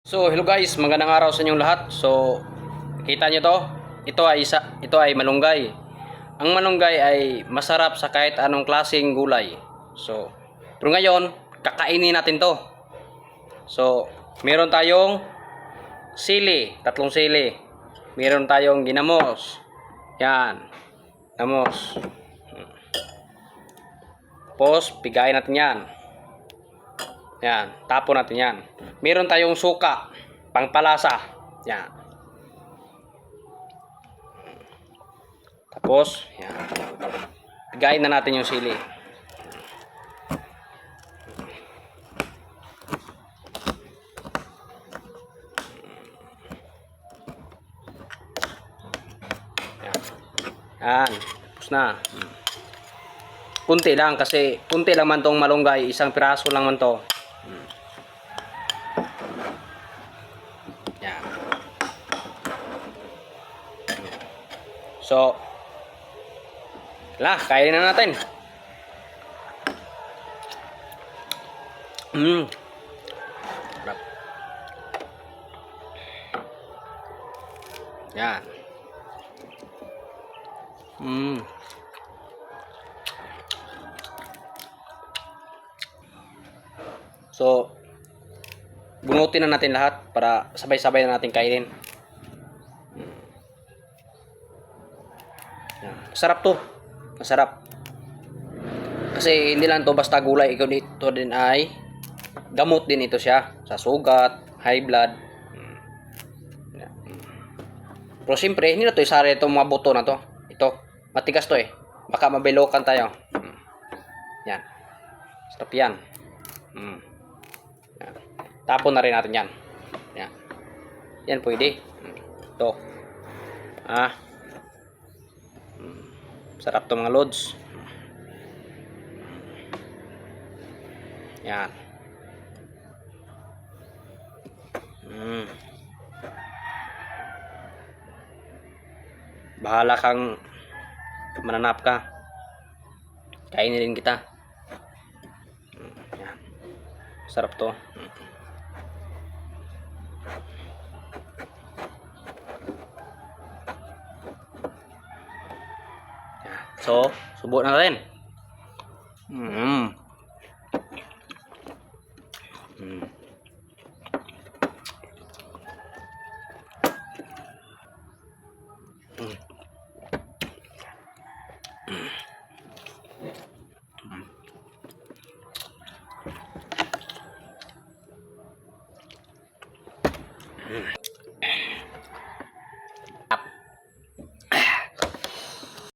So, hello guys, magandang araw sa inyong lahat. So, kita nyo to? Ito ay malunggay. Ang malunggay ay masarap sa kahit anong klaseng gulay. So, pero ngayon, kakainin natin to. So, meron tayong sili, tatlong sili. Meron tayong ginamos. Yan, ginamos. Tapos, pigain natin yan. Yan, tapon natin yan. Meron tayong suka, pangpalasa. Yan. Tapos, yan. Pigain na natin yung sili. Yan. Yan. Tapos na. Kunti lang kasi kunti lang man tong malunggay, isang piraso lang man to. Yan. So, kainin na natin. Sarap. Yan. So, bunutin na natin lahat para sabay-sabay na natin kainin. Masarap to. Masarap. Kasi hindi lang to basta gulay. Ito din ay gamot din ito siya. Sa sugat, high blood. Pero siyempre, hindi na to isari itong mga buto na to. Ito, matigas to eh. Baka mabilokan tayo. Yan. Sarap yan. Yan. Tapon na rin natin yan. Yan. Yan pwede. Ito. Sarap to mga lods. Yan. Bahala kang mananap ka. Kainin rin kita. Yan. Sarap to. So, subo na rin.